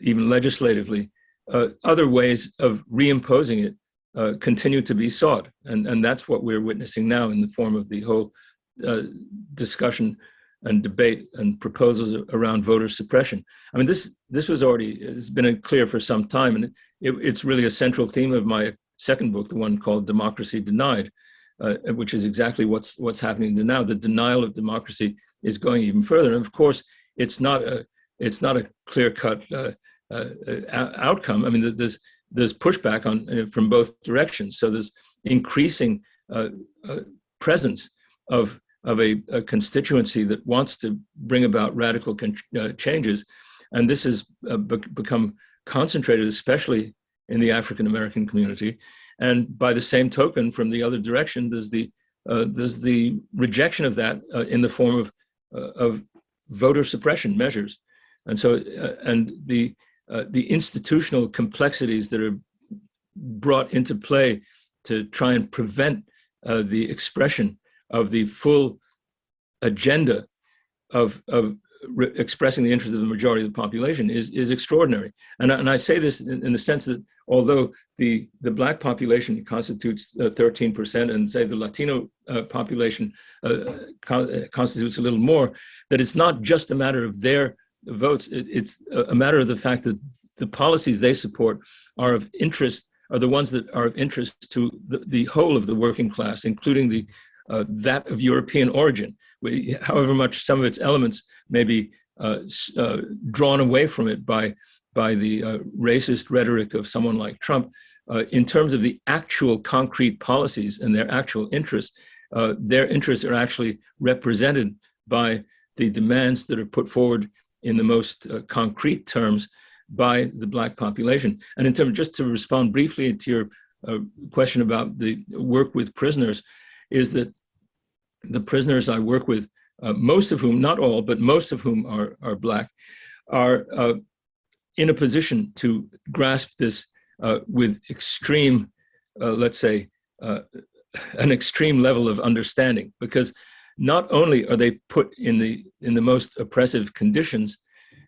even legislatively, other ways of reimposing it continue to be sought. And that's what we're witnessing now in the form of the whole discussion and debate and proposals around voter suppression. I mean, this was already, it's been clear for some time, and it's really a central theme of my second book, the one called Democracy Denied, which is exactly what's happening now. The denial of democracy is going even further. And of course, it's not a clear-cut outcome. I mean, there's pushback from both directions. So there's increasing presence of a constituency that wants to bring about radical changes. And this has become concentrated, especially in the African American community. And by the same token, from the other direction, there's the rejection of that in the form of voter suppression measures. And so, and the institutional complexities that are brought into play to try and prevent the expression of the full agenda of expressing the interests of the majority of the population is extraordinary. And I say this in the sense that although the Black population constitutes 13%, and say the Latino population constitutes a little more, that it's not just a matter of their votes. It's a matter of the fact that the policies they support are of interest, are the ones that are of interest to the whole of the working class, including that of European origin. However much some of its elements may be drawn away from it by the racist rhetoric of someone like Trump, in terms of the actual concrete policies and their actual interests are actually represented by the demands that are put forward in the most concrete terms by the Black population. And in terms, just to respond briefly to your question about the work with prisoners, is that the prisoners I work with, most of whom, not all, but most of whom are Black, are in a position to grasp this with extreme, let's say, an extreme level of understanding, because not only are they put in the most oppressive conditions,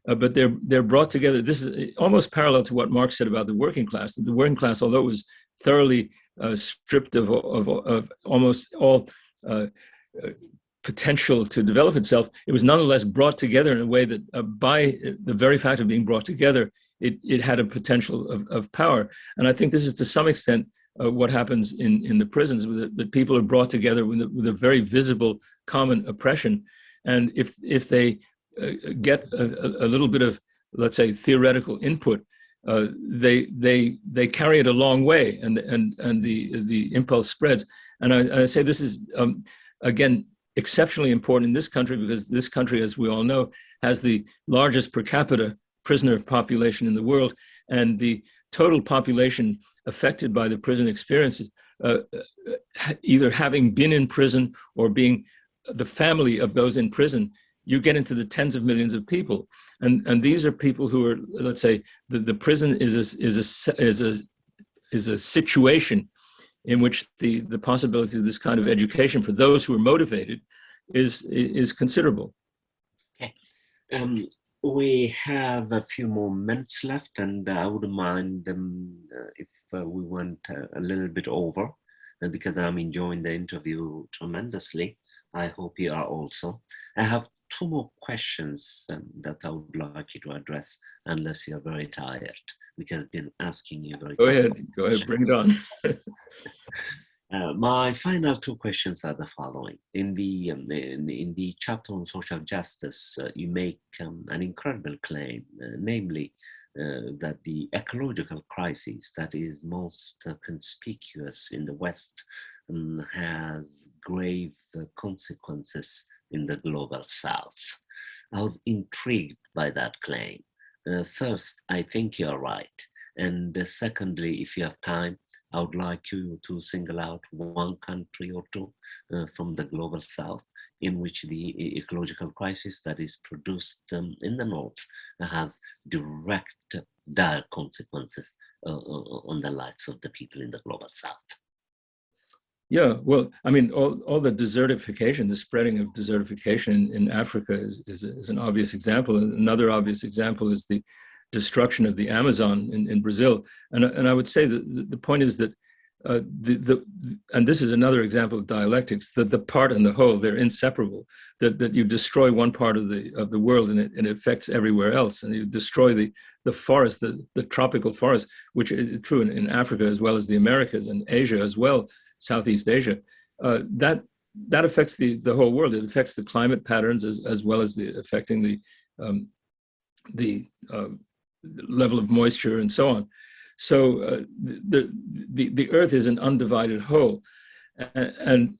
but they're brought together. This is almost parallel to what Marx said about the working class. The working class, although it was thoroughly stripped of almost all potential to develop itself, it was nonetheless brought together in a way that by the very fact of being brought together, it had a potential of power. And I think this is to some extent what happens in the prisons, that people are brought together with a very visible common oppression. And if they get a little bit of, let's say, theoretical input, they carry it a long way, and the impulse spreads. And I say this is again exceptionally important in this country, because this country, as we all know, has the largest per capita prisoner population in the world, and the total population affected by the prison experiences, either having been in prison or being the family of those in prison, you get into the tens of millions of people, and these are people who are, let's say, the prison is a situation in which the possibility of this kind of education for those who are motivated is considerable. Okay. We have a few more minutes left, and I wouldn't mind if we went a little bit over, because I'm enjoying the interview tremendously. I hope you are also. I have two more questions that I would like you to address, unless you're very tired, because I've been asking you very. Go ahead, bring it on. My final two questions are the following. In the chapter on social justice, you make an incredible claim, namely that the ecological crisis that is most conspicuous in the West has grave consequences in the global South. I was intrigued by that claim. First, I think you're right. And secondly, if you have time, I would like you to single out one country or two from the global South in which the ecological crisis that is produced in the North has direct, dire consequences on the lives of the people in the global South. Yeah, well, I mean, all the desertification, the spreading of desertification in Africa is an obvious example. And another obvious example is the destruction of the Amazon in Brazil. And I would say that the point is that and this is another example of dialectics, that the part and the whole, they're inseparable, that you destroy one part of the world and it affects everywhere else. And you destroy the forest, the tropical forest, which is true in Africa as well as the Americas and Asia as well, Southeast Asia. That affects the whole world. It affects the climate patterns as well as affecting the level of moisture and so on. So the Earth is an undivided whole, and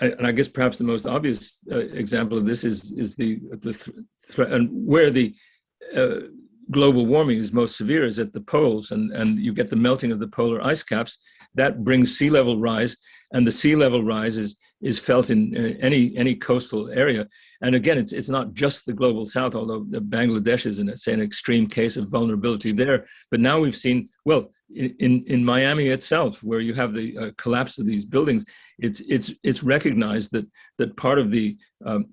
I guess perhaps the most obvious example of this is the threat, and where the global warming is most severe is at the poles, and you get the melting of the polar ice caps. That brings sea level rise, and the sea level rise is felt in any coastal area. And again, it's not just the global South, although Bangladesh is an extreme case of vulnerability there. But now we've seen, well, in Miami itself, where you have the collapse of these buildings, it's recognized that part of the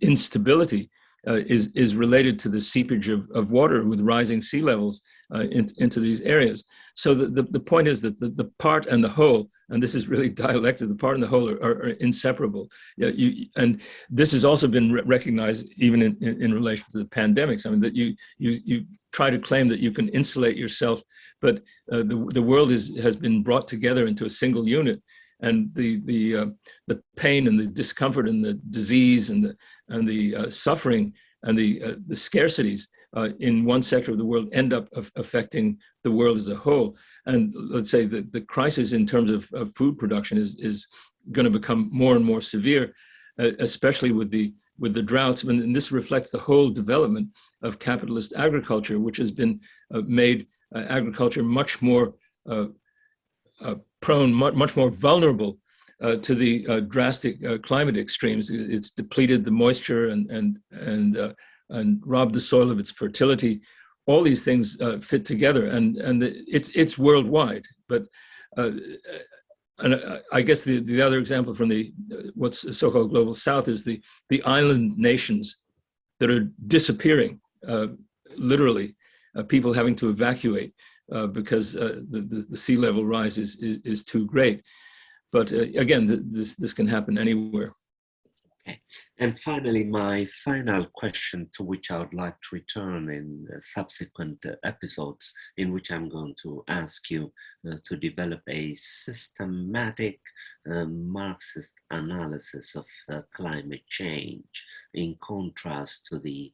instability is related to the seepage of water with rising sea levels into these areas. So the point is that the part and the whole, and this is really dialectic, the part and the whole are inseparable. And this has also been recognized even in relation to the pandemics. I mean, that you try to claim that you can insulate yourself, but the world has been brought together into a single unit. And the pain and the discomfort and the disease and the suffering and the scarcities in one sector of the world end up affecting the world as a whole. And let's say that the crisis in terms of food production is going to become more and more severe, especially with the droughts. And this reflects the whole development of capitalist agriculture, which has been made agriculture much more prone, much more vulnerable to the drastic climate extremes. It's depleted the moisture and robbed the soil of its fertility. All these things fit together, and it's worldwide. But and I guess the other example from what's so-called global South is the island nations that are disappearing, literally, people having to evacuate because the sea level rise is too great. But again, this can happen anywhere. Okay. And finally, my final question, to which I would like to return in subsequent episodes, in which I'm going to ask you to develop a systematic Marxist analysis of climate change, in contrast to the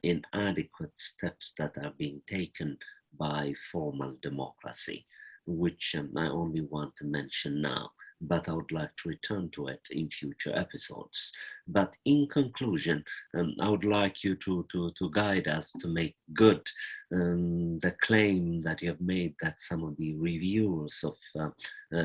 inadequate steps that are being taken by formal democracy, which I only want to mention now, but I would like to return to it in future episodes. But in conclusion, I would like you to guide us to make good the claim that you have made, that some of the reviewers of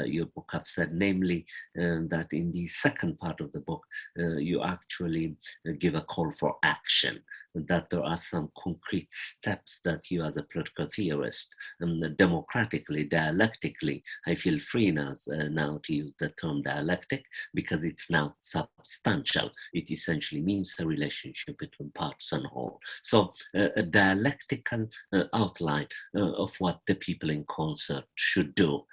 your book have said, namely that in the second part of the book, you actually give a call for action, that there are some concrete steps that you as a political theorist, democratically, dialectically, I feel free now to use the term dialectic because it's now substantial. It essentially means the relationship between parts and whole. So a dialectical outline of what the people in concert should do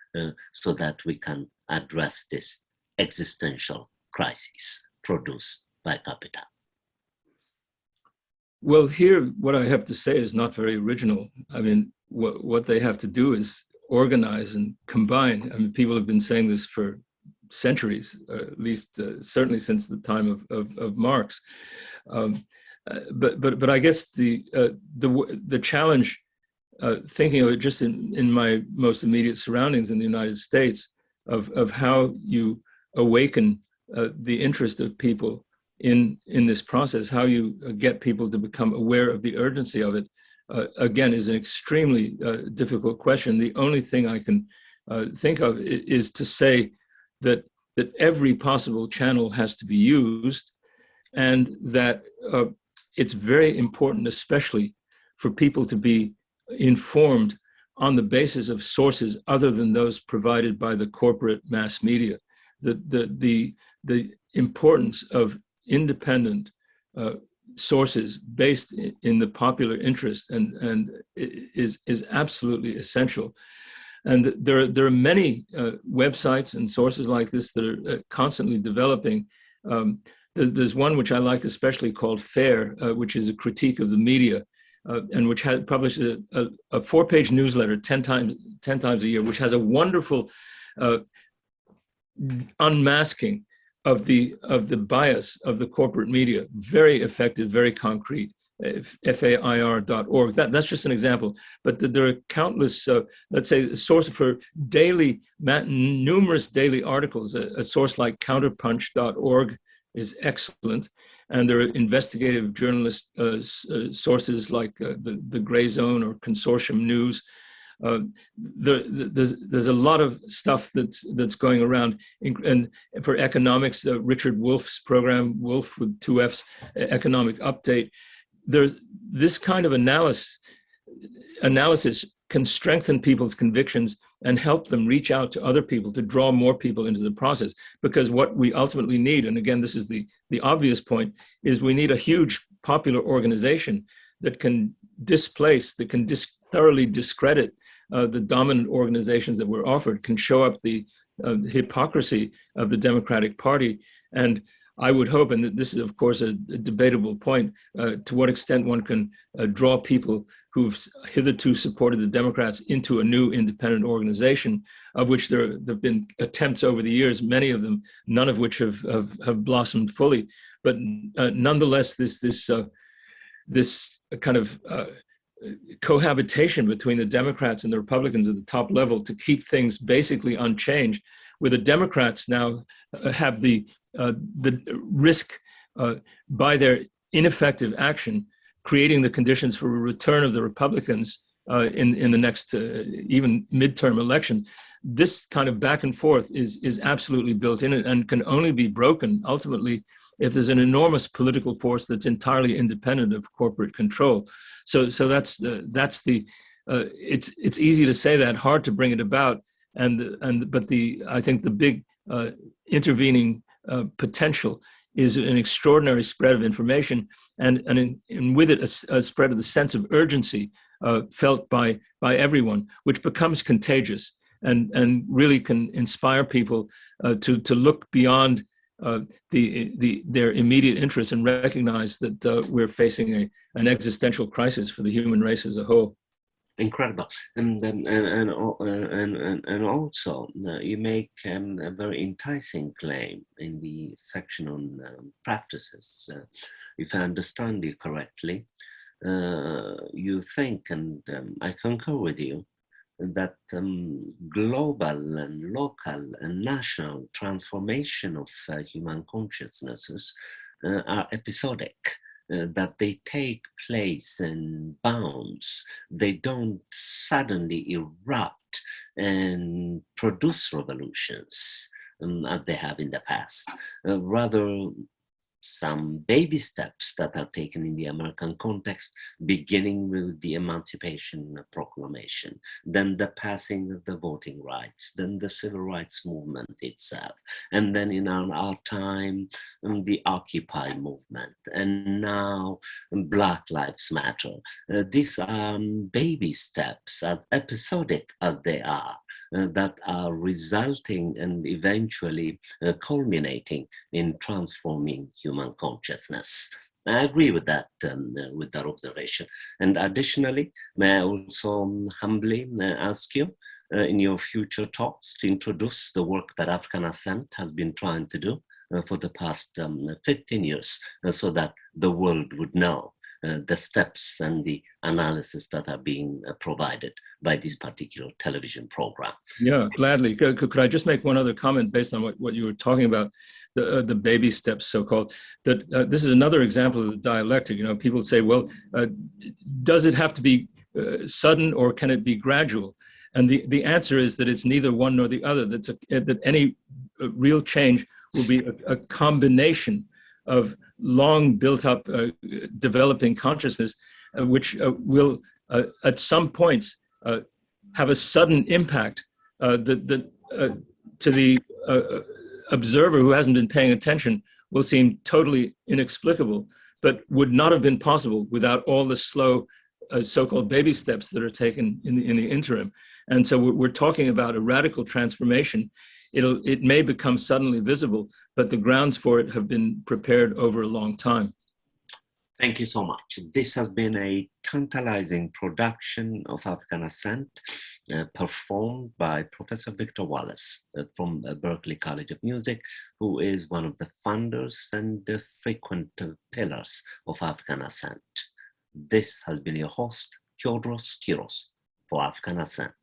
so that we can address this existential crisis produced by capital. Well, here, what I have to say is not very original. I mean, what they have to do is organize and combine. I mean, people have been saying this for centuries, at least certainly since the time of Marx. But I guess the challenge thinking of it just in my most immediate surroundings in the United States, of how you awaken the interest of people in this process, how you get people to become aware of the urgency of it, again, is an extremely difficult question. The only thing I can think of is to say that every possible channel has to be used, and that it's very important, especially for people to be informed on the basis of sources other than those provided by the corporate mass media. The importance of independent sources based in the popular interest and is absolutely essential. And there are many websites and sources like this that are constantly developing. There's one which I like especially called FAIR, which is a critique of the media, and which has published a 4-page newsletter 10 times a year, which has a wonderful unmasking of the bias of the corporate media. Very effective, very concrete. FAIR.org. That's just an example, but there are countless, let's say, a source for numerous daily articles. A source like counterpunch.org is excellent, and there are investigative journalist sources like the Gray Zone or Consortium News. There's a lot of stuff that's going around, and for economics, Richard Wolff's program, Wolff with 2 F's, Economic Update. This kind of analysis can strengthen people's convictions and help them reach out to other people to draw more people into the process. Because what we ultimately need, and again, this is the obvious point, is we need a huge popular organization that can thoroughly discredit the dominant organizations that were offered, can show up the hypocrisy of the Democratic Party. And I would hope, and this is of course a debatable point, to what extent one can draw people who've hitherto supported the Democrats into a new independent organization, of which there have been attempts over the years, many of them, none of which have blossomed fully. But nonetheless, this kind of cohabitation between the Democrats and the Republicans at the top level to keep things basically unchanged, where the Democrats now have the risk by their ineffective action, creating the conditions for a return of the Republicans in the next even midterm election. This kind of back and forth is absolutely built in it and can only be broken ultimately if there's an enormous political force that's entirely independent of corporate control. So that's it's easy to say that, hard to bring it about, but I think the big intervening potential is an extraordinary spread of information, and with it a spread of the sense of urgency felt by everyone, which becomes contagious and really can inspire people to look beyond their immediate interests and recognize that we're facing an existential crisis for the human race as a whole. Incredible, and also you make a very enticing claim in the section on practices. If I understand you correctly, you think, and I concur with you, that global and local and national transformation of human consciousnesses are episodic. That they take place in bounds. They don't suddenly erupt and produce revolutions as they have in the past. Rather, some baby steps that are taken in the American context, beginning with the Emancipation Proclamation, then the passing of the voting rights, then the civil rights movement itself, and then in our time, the Occupy movement, and now Black Lives Matter. These are baby steps, as episodic as they are, that are resulting and eventually culminating in transforming human consciousness. I agree with that observation. And additionally, may I also humbly ask you in your future talks to introduce the work that African Ascent has been trying to do for the past 15 years so that the world would know the steps and the analysis that are being provided by this particular television program. Yeah, gladly. Could I just make one other comment based on what you were talking about, the baby steps, so-called, that this is another example of the dialectic. People say, well, does it have to be sudden or can it be gradual? And the answer is that it's neither one nor the other, that any real change will be a combination of long built up developing consciousness, which will at some points have a sudden impact that to the observer who hasn't been paying attention will seem totally inexplicable, but would not have been possible without all the slow so-called baby steps that are taken in the interim. And so we're talking about a radical transformation. It may become suddenly visible, but the grounds for it have been prepared over a long time. Thank you so much. This has been a tantalizing production of African Ascent, performed by Professor Victor Wallis from Berklee College of Music, who is one of the founders and the frequent pillars of African Ascent. This has been your host, Kyodros Kiros, for African Ascent.